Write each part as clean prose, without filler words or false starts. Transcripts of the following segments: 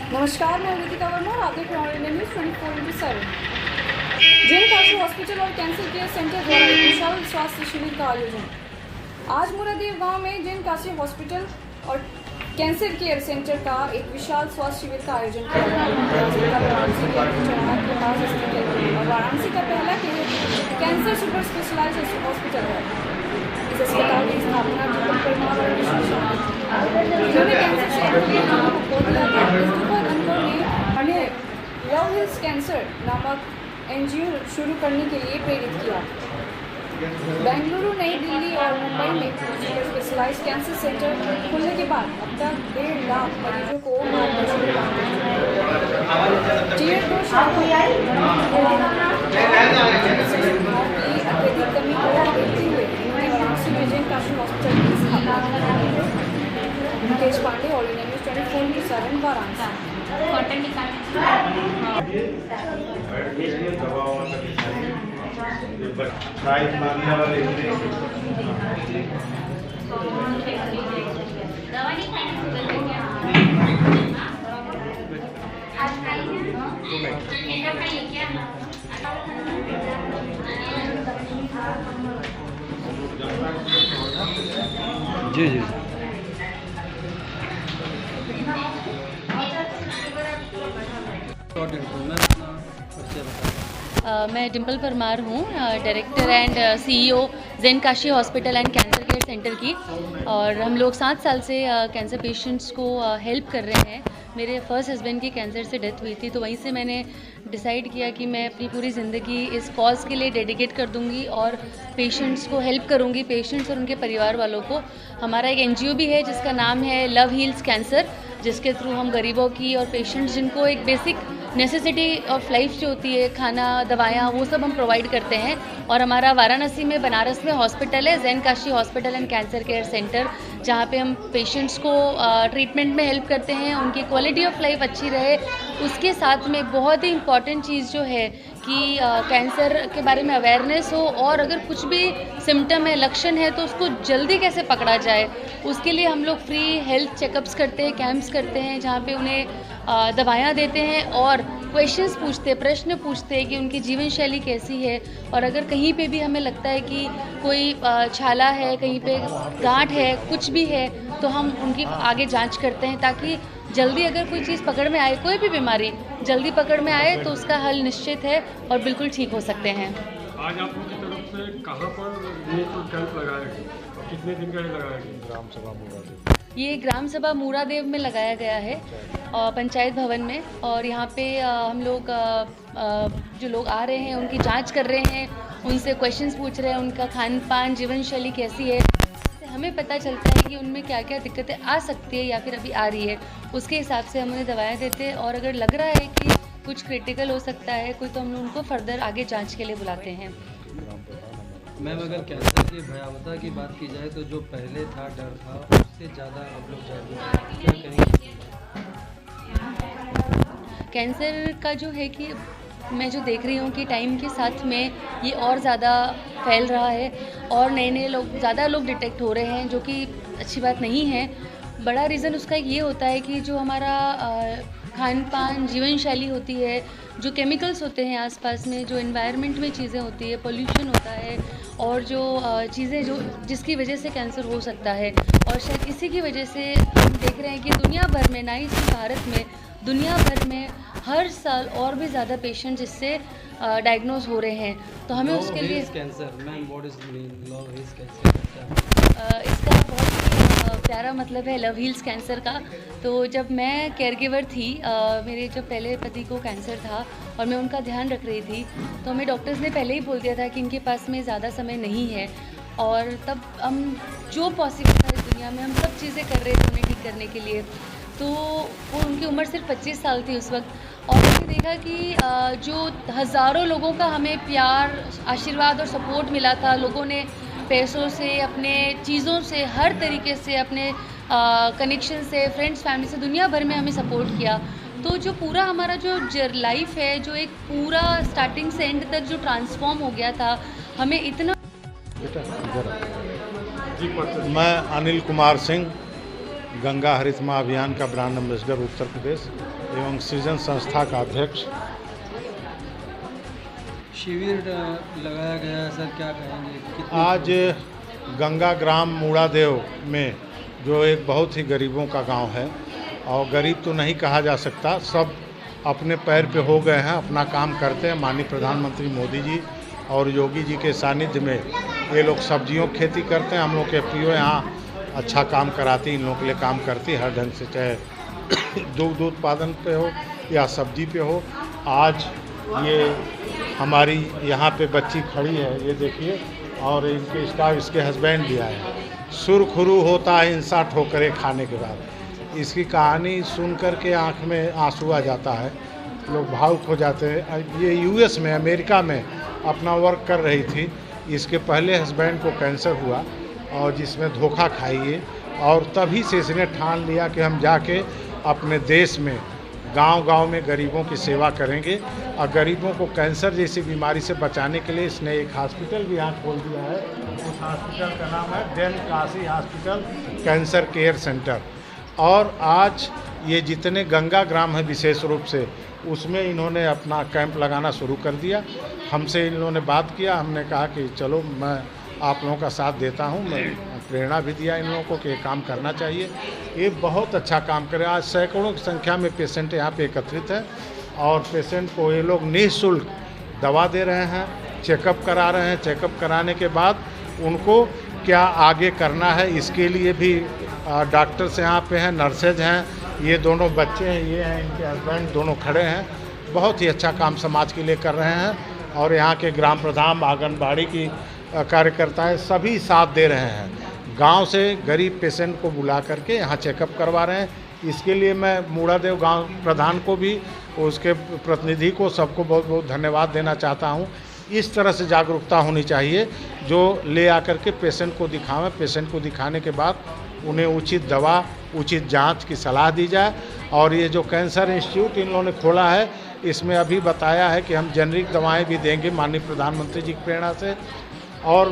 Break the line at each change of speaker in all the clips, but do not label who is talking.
नमस्कार, मैं रितिका वर्मा और आप देख रहे हैं Indian news 24/7। Jain Kashi hospital और कैंसर केयर सेंटर द्वारा एक विशाल स्वास्थ्य शिविर का आयोजन। आज मुरादेव गांव में जैन काशी हॉस्पिटल और कैंसर केयर सेंटर का एक विशाल स्वास्थ्य शिविर का आयोजन किया गया। और वाराणसी का पहला कैंसर सुपर स्पेशलाइज्ड हॉस्पिटल है। इस अस्पताल की स्थापना जितन परमार और जिन्होंने कैंसर से ने लव हिल्स कैंसर नामक एनजीओ शुरू करने के लिए प्रेरित किया। बेंगलुरु, नई दिल्ली और मुंबई में सुपर स्पेशलाइज्ड कैंसर सेंटर खुलने के बाद अब तक 1.5 लाख मरीजों को मार्गदर्शन टीयर 2 अत्यधिक कमी को देखते हुए उन्होंने वाराणसी में जैन काशी हॉस्पिटल की स्थापना की। Mukesh Pandey, all India news 24/7 Varanasi. Cotton निकालने
जी जी
मैं डिम्पल परमार हूँ, director and CEO Jain Kashi hospital and cancer care centre की। और हम लोग 7 साल से कैंसर पेशेंट्स को हेल्प कर रहे हैं। मेरे फर्स्ट हस्बैंड की कैंसर से डेथ हुई थी, तो वहीं से मैंने डिसाइड किया कि मैं अपनी पूरी ज़िंदगी इस कॉज के लिए डेडिकेट कर दूंगी और पेशेंट्स को हेल्प करूंगी, पेशेंट्स और उनके परिवार वालों को। हमारा एक एनजीओ भी है जिसका नाम है लव हील्स कैंसर, जिसके थ्रू हम गरीबों की और पेशेंट्स जिनको एक बेसिक नेसेसिटी ऑफ लाइफ जो होती है, खाना, दवाइयाँ, वो सब हम प्रोवाइड करते हैं। और हमारा वाराणसी में, बनारस में हॉस्पिटल है Jain Kashi hospital and cancer care centre, जहाँ पे हम पेशेंट्स को ट्रीटमेंट में हेल्प करते हैं, उनकी क्वालिटी ऑफ लाइफ अच्छी रहे। उसके साथ में बहुत ही इम्पॉर्टेंट चीज़ जो है कि कैंसर के बारे में अवेयरनेस हो, और अगर कुछ भी सिम्टम है, लक्षण है, तो उसको जल्दी कैसे पकड़ा जाए, उसके लिए हम लोग फ्री हेल्थ चेकअप्स करते हैं, कैंप्स करते हैं, जहाँ पे उन्हें दवाइयाँ देते हैं और क्वेश्चंस पूछते हैं, प्रश्न पूछते हैं कि उनकी जीवन शैली कैसी है। और अगर कहीं पे भी हमें लगता है कि कोई छाला है, कहीं पे गांठ है, कुछ भी है, तो हम उनकी आगे जांच करते हैं, ताकि जल्दी अगर कोई चीज़ पकड़ में आए, कोई भी बीमारी जल्दी पकड़ में आए, तो उसका हल निश्चित है और बिल्कुल ठीक हो सकते हैं।
आज आप लोग की तरफ से कहाँ पर ये कैंप लगाया गया, कितने दिन का ये लगाया गया?
ग्राम सभा मुरादेव,
ये ग्राम सभा मुरादेव में लगाया गया है, पंचायत भवन में। और यहाँ पे हम लोग जो लोग आ रहे हैं उनकी जांच कर रहे हैं, उनसे क्वेश्चंस पूछ रहे हैं, उनका खान पान, जीवन शैली कैसी है, इससे हमें पता चलता है कि उनमें क्या क्या दिक्कतें आ सकती है या फिर अभी आ रही है। उसके हिसाब से हम उन्हें दवाएँ देते हैं, और अगर लग रहा है कि कुछ क्रिटिकल हो सकता है कोई, तो हम उनको फर्दर आगे जाँच के लिए बुलाते हैं।
मैम अगर कैंसर की भयावहता की बात की जाए तो जो पहले था, डर था, उससे ज़्यादा आप लोग जागरूक क्या करेंगे?
कैंसर का जो है कि मैं जो देख रही हूँ कि टाइम के साथ में ये और ज़्यादा फैल रहा है, और नए लोग, ज़्यादा लोग डिटेक्ट हो रहे हैं, जो कि अच्छी बात नहीं है। बड़ा रीज़न उसका ये होता है कि जो हमारा खान पान, जीवन शैली होती है, जो केमिकल्स होते हैं आसपास में, जो एनवायरनमेंट में चीज़ें होती है, पोल्यूशन होता है, और जो चीज़ें जो जिसकी वजह से कैंसर हो सकता है। और शायद इसी की वजह से हम देख रहे हैं कि दुनिया भर में, ना ही सिर्फ भारत में, दुनिया भर में हर साल और भी ज़्यादा पेशेंट इससे डायग्नोज हो रहे हैं। तो हमें उसके लिए
cancer, ma'am what is love heels cancer?
इसका बहुत प्यारा मतलब है लव हील्स कैंसर का। तो जब मैं केयरगिवर थी, मेरे जब पहले पति को कैंसर था और मैं उनका ध्यान रख रही थी, तो हमें डॉक्टर्स ने पहले ही बोल दिया था कि इनके पास में ज़्यादा समय नहीं है। और तब हम जो पॉसिबल था इस दुनिया में, हम सब चीज़ें कर रहे थे उन्हें ठीक करने के लिए। तो वो, उनकी उम्र सिर्फ 25 साल थी उस वक्त, और मैंने देखा कि जो हज़ारों लोगों का हमें प्यार, आशीर्वाद और सपोर्ट मिला था। लोगों ने पैसों से, अपने चीज़ों से, हर तरीके से, अपने कनेक्शन से, फ्रेंड्स, फैमिली से, दुनिया भर में हमें सपोर्ट किया। तो जो पूरा हमारा जो लाइफ है, जो एक पूरा स्टार्टिंग से एंड तक जो ट्रांसफॉर्म हो गया था, हमें इतना।
मैं अनिल कुमार सिंह, गंगा हरित महाअभियान का ब्रांड एम्बेसडर उत्तर प्रदेश एवं सृजन संस्था का अध्यक्ष।
शिविर लगाया गया है सर, क्या कहेंगे?
आज गंगा ग्राम मूड़ादेव में जो एक बहुत ही गरीबों का गांव है, और गरीब तो नहीं कहा जा सकता, सब अपने पैर पे हो गए हैं, अपना काम करते हैं। माननीय प्रधानमंत्री मोदी जी और योगी जी के सानिध्य में ये लोग सब्जियों की खेती करते हैं। हम लोग के पीओ यहाँ अच्छा काम कराती, इन लोगों के लिए काम करती हर ढंग से, चाहे दूध उत्पादन पे हो या सब्जी पे हो। आज ये हमारी यहाँ पे बच्ची खड़ी है, ये देखिए, और इनके स्टाफ, इसके हस्बैंड भी आए हैं। सुरखुरू होता है इंसान ठोकरे खाने के बाद। इसकी कहानी सुन कर के आँख में आंसू आ जाता है, लोग भावुक हो जाते हैं। ये यूएस में, अमेरिका में अपना वर्क कर रही थी। इसके पहले हस्बैंड को कैंसर हुआ और जिसमें धोखा खाइए, और तभी से इसने ठान लिया कि हम जाके अपने देश में गांव-गांव में गरीबों की सेवा करेंगे। और गरीबों को कैंसर जैसी बीमारी से बचाने के लिए इसने एक हॉस्पिटल भी यहाँ खोल दिया है। उस हॉस्पिटल का नाम है Jain Kashi hospital cancer care centre. और आज ये जितने गंगा ग्राम है विशेष रूप से, उसमें इन्होंने अपना कैंप लगाना शुरू कर दिया। हमसे इन लोगों ने बात किया, हमने कहा कि चलो मैं आप लोगों का साथ देता हूं। मैं प्रेरणा भी दिया इन लोगों को कि ये काम करना चाहिए। ये बहुत अच्छा काम करे। आज सैकड़ों की संख्या में पेशेंट यहाँ पे एकत्रित हैं, और पेशेंट को ये लोग निःशुल्क दवा दे रहे हैं, चेकअप करा रहे हैं। चेकअप कराने के बाद उनको क्या आगे करना है, इसके लिए भी डॉक्टर्स यहाँ पे हैं, नर्सेज हैं, ये दोनों बच्चे हैं, ये हैं इनके हस्बैंड, दोनों खड़े हैं। बहुत ही अच्छा काम समाज के लिए कर रहे हैं। और यहाँ के ग्राम प्रधान, आंगनबाड़ी की कार्यकर्ताएं सभी साथ दे रहे हैं। गांव से गरीब पेशेंट को बुला करके यहाँ चेकअप करवा रहे हैं। इसके लिए मैं मूड़ादेव गांव प्रधान को भी, उसके प्रतिनिधि को, सबको बहुत बहुत धन्यवाद देना चाहता हूँ। इस तरह से जागरूकता होनी चाहिए, जो ले आकर के पेशेंट को दिखावें। पेशेंट को दिखाने के बाद उन्हें उचित दवा, उचित जांच की सलाह दी जाए। और ये जो कैंसर इंस्टीट्यूट इन लोगों ने खोला है, इसमें अभी बताया है कि हम जेनरिक दवाएं भी देंगे माननीय प्रधानमंत्री जी की प्रेरणा से, और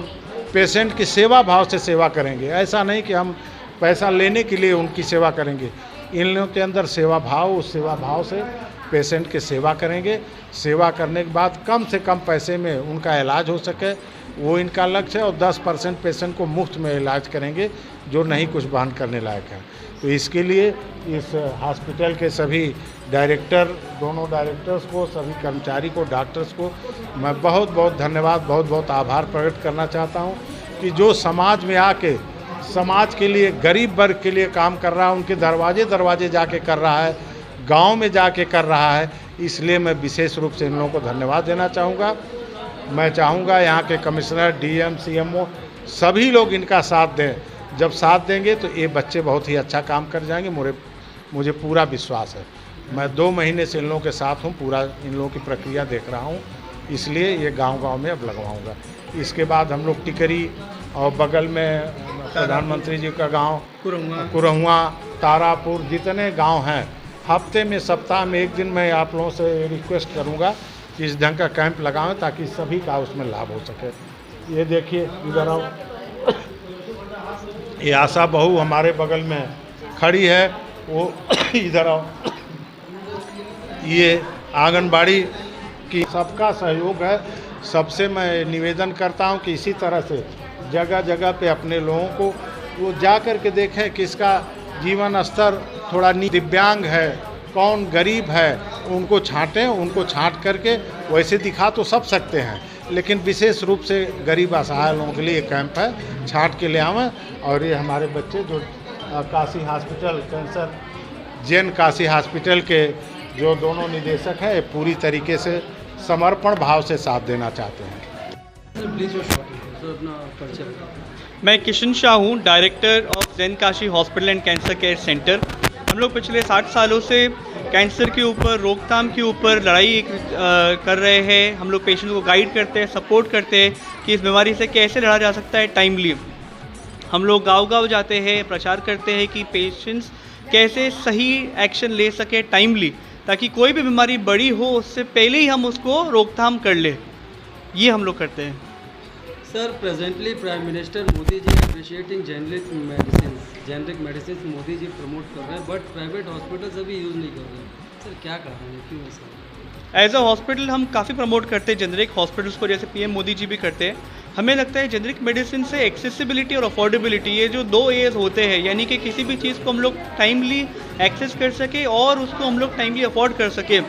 पेशेंट की सेवा भाव से सेवा करेंगे। ऐसा नहीं कि हम पैसा लेने के लिए उनकी सेवा करेंगे। इन लोगों के अंदर सेवा भाव, उस सेवा भाव से पेशेंट की सेवा करेंगे। सेवा करने के बाद कम से कम पैसे में उनका इलाज हो सके, वो इनका लक्ष्य है। और 10% पेशेंट को मुफ्त में इलाज करेंगे जो नहीं कुछ बहन करने लायक है। तो इसके लिए इस हॉस्पिटल के सभी डायरेक्टर, दोनों डायरेक्टर्स को, सभी कर्मचारी को, डॉक्टर्स को मैं बहुत बहुत धन्यवाद, बहुत बहुत आभार प्रकट करना चाहता हूं कि जो समाज में आके समाज के लिए, गरीब वर्ग के लिए काम कर रहा है, उनके दरवाजे दरवाजे जाके कर रहा है, गांव में जाके कर रहा है। इसलिए मैं विशेष रूप से इन लोगों को धन्यवाद देना चाहूँगा। मैं चाहूँगा यहाँ के कमिश्नर, डीएम, सीएमओ सभी लोग इनका साथ दें। जब साथ देंगे तो ये बच्चे बहुत ही अच्छा काम कर जाएंगे, मुझे पूरा विश्वास है। मैं 2 महीने से इन लोगों के साथ हूँ, पूरा इन लोगों की प्रक्रिया देख रहा हूँ, इसलिए ये गांव-गांव में अब लगवाऊंगा। इसके बाद हम लोग टिकरी और बगल में प्रधानमंत्री जी का गांव कुरहुआ, तारापुर, जितने गांव हैं, हफ्ते में, सप्ताह में 1 दिन मैं आप लोगों से रिक्वेस्ट करूंगा कि इस ढंग का कैंप लगाएं ताकि सभी का उसमें लाभ हो सके। ये देखिए, इधर आओ, ये आशा बहू हमारे बगल में खड़ी है, वो इधर आओ। ये आंगनबाड़ी की सबका सहयोग है। सबसे मैं निवेदन करता हूं कि इसी तरह से जगह जगह पे अपने लोगों को वो जा कर के देखें कि इसका जीवन स्तर थोड़ा दिव्यांग है, कौन गरीब है, उनको छांटें। उनको छांट करके वैसे दिखा तो सब सकते हैं, लेकिन विशेष रूप से गरीब असहाय लोगों के लिए कैंप है, छांट के ले आवें। और ये हमारे बच्चे जो Kashi hospital cancer, Jain Kashi hospital के जो दोनों निदेशक हैं, पूरी तरीके से समर्पण भाव से साथ देना चाहते हैं।
मैं किशन शाह हूँ, director of Jain Kashi hospital and cancer care centre. हम लोग पिछले 60 सालों से कैंसर के ऊपर, रोकथाम के ऊपर लड़ाई कर रहे हैं। हम लोग पेशेंट को गाइड करते हैं, सपोर्ट करते हैं कि इस बीमारी से कैसे लड़ा जा सकता है टाइमली। हम लोग गांव-गांव जाते हैं, प्रचार करते हैं कि पेशेंट्स कैसे सही एक्शन ले सके टाइमली, ताकि कोई भी बीमारी बड़ी हो उससे पहले ही हम उसको रोकथाम कर ले। ये हम लोग करते हैं।
Sir, presently prime minister Modi ji appreciating generic medicine generic medicine Modi ji promote कर रहे हैं, बट प्राइवेट हॉस्पिटल्स अभी यूज़ नहीं कर रहे हैं। सर क्या कारण है, क्यों ऐसा?
एज अ हॉस्पिटल हम काफ़ी प्रमोट करते हैं जेनरिक हॉस्पिटल्स को, जैसे पीएम मोदी जी भी करते हैं। हमें लगता है जेनरिक मेडिसिन से एक्सेसिबिलिटी और अफोर्डेबिलिटी, ये जो दो एज होते हैं, यानी कि किसी भी चीज़ को हम लोग टाइमली एक्सेस कर सके और उसको हम लोग टाइमली अफोर्ड कर सके,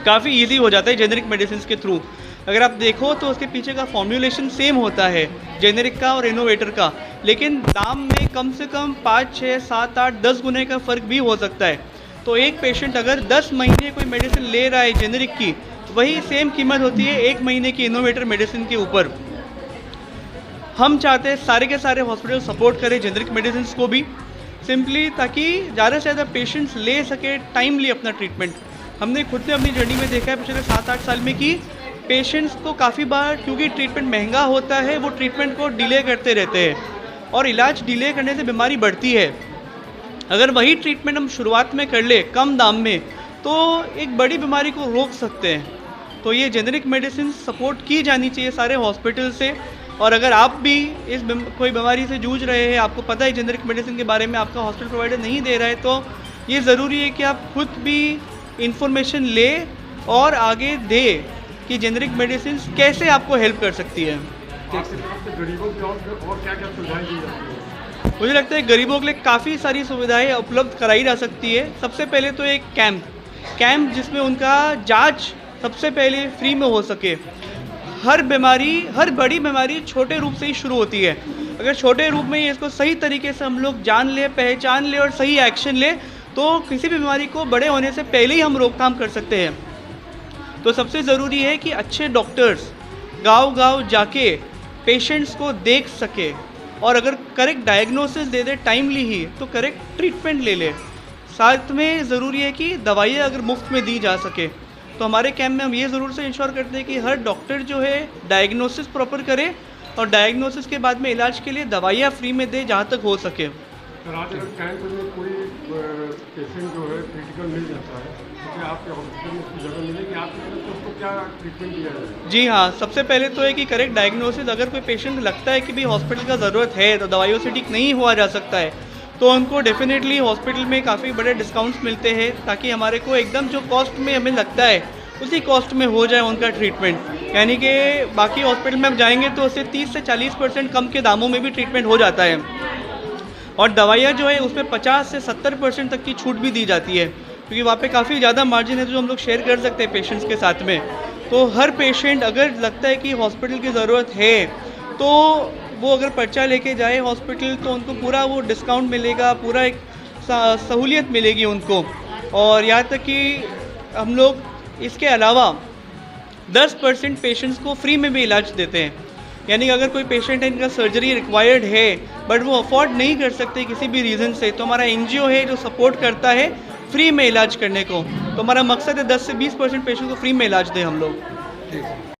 काफ़ी ईजी हो जाता है जेनरिक मेडिसिन के थ्रू। अगर आप देखो तो उसके पीछे का फॉर्मूलेशन सेम होता है जेनरिक का और इनोवेटर का, लेकिन दाम में कम से कम 5, 6, 7, 8, 10 गुने का फ़र्क भी हो सकता है। तो एक पेशेंट अगर 10 महीने कोई मेडिसिन ले रहा है जेनरिक की, वही सेम कीमत होती है 1 महीने की इनोवेटर मेडिसिन के ऊपर। हम चाहते हैं सारे के सारे हॉस्पिटल सपोर्ट करें जेनरिक मेडिसिन को भी, सिंपली ताकि ज़्यादा से ज़्यादा पेशेंट्स ले सके टाइमली अपना ट्रीटमेंट। हमने खुद ने अपनी जर्नी में देखा है पिछले 7-8 साल में कि पेशेंट्स को काफ़ी बार, क्योंकि ट्रीटमेंट महंगा होता है, वो ट्रीटमेंट को डिले करते रहते हैं और इलाज डिले करने से बीमारी बढ़ती है। अगर वही ट्रीटमेंट हम शुरुआत में कर ले कम दाम में, तो एक बड़ी बीमारी को रोक सकते हैं। तो ये जेनरिक मेडिसिन सपोर्ट की जानी चाहिए सारे हॉस्पिटल से। और अगर आप भी कोई बीमारी से जूझ रहे हैं, आपको पता है जेनरिक मेडिसिन के बारे में, आपका हॉस्पिटल प्रोवाइडर नहीं दे रहा है, तो ये ज़रूरी है कि आप खुद भी इंफॉर्मेशन ले और आगे दे कि जेनरिक मेडिसिन कैसे आपको हेल्प कर सकती है।
आपकी तरफ से गरीबों की और क्या क्या सुविधाएं दी जाती है?
मुझे लगता है गरीबों के लिए काफ़ी सारी सुविधाएं उपलब्ध कराई जा सकती है। सबसे पहले तो एक कैंप जिसमें उनका जांच सबसे पहले फ्री में हो सके। हर बड़ी बीमारी छोटे रूप से ही शुरू होती है। अगर छोटे रूप में ही इसको सही तरीके से हम लोग जान ले, पहचान ले और सही एक्शन ले, तो किसी भी बीमारी को बड़े होने से पहले ही हम रोकथाम कर सकते हैं। तो सबसे ज़रूरी है कि अच्छे डॉक्टर्स गांव-गांव जाके पेशेंट्स को देख सके और अगर करेक्ट डायग्नोसिस दे दे टाइमली ही, तो करेक्ट ट्रीटमेंट ले ले। साथ में ज़रूरी है कि दवाइयाँ अगर मुफ्त में दी जा सके। तो हमारे कैंप में हम ये ज़रूर से इंश्योर करते हैं कि हर डॉक्टर जो है डायग्नोसिस प्रॉपर करे और डायग्नोसिस के बाद में इलाज के लिए दवाइयाँ फ्री में दे जहाँ तक हो सके।
सर, आज अगर कैंप में कोई पेशेंट जो है क्रिटिकल मिल जाता है, तो क्या आपके हॉस्पिटल में उसकी जगह मिलेगी? आपकी तरफ से उसको क्या ट्रीटमेंट दिया जाएगा?
जी हाँ, सबसे पहले तो है कि करेक्ट डायग्नोसिस। अगर कोई पेशेंट लगता है कि भी हॉस्पिटल का ज़रूरत है, तो दवाइयों से ठीक नहीं हुआ जा सकता है, तो उनको डेफिनेटली हॉस्पिटल में काफ़ी बड़े डिस्काउंट्स मिलते हैं, ताकि हमारे को एकदम जो कॉस्ट में हमें लगता है उसी कॉस्ट में हो जाए उनका ट्रीटमेंट। यानी कि बाकी हॉस्पिटल में हम जाएंगे तो उससे 30 से 40% कम के दामों में भी ट्रीटमेंट हो जाता है। और दवाइयाँ जो है उसमें 50 से 70% तक की छूट भी दी जाती है, क्योंकि वहाँ पे काफ़ी ज़्यादा मार्जिन है जो हम लोग शेयर कर सकते हैं पेशेंट्स के साथ में। तो हर पेशेंट अगर लगता है कि हॉस्पिटल की ज़रूरत है, तो वो अगर पर्चा लेके जाए हॉस्पिटल, तो उनको पूरा वो डिस्काउंट मिलेगा, पूरा एक सहूलियत मिलेगी उनको। और यहाँ तक कि हम लोग इसके अलावा 10% पेशेंट्स को फ्री में भी इलाज देते हैं। यानी अगर कोई पेशेंट है, इनका सर्जरी रिक्वायर्ड है, बट वो अफोर्ड नहीं कर सकते किसी भी रीज़न से, तो हमारा NGO है जो सपोर्ट करता है फ्री में इलाज करने को। तो हमारा मकसद है 10 से 20% पेशेंट को फ्री में इलाज दें हम लोग।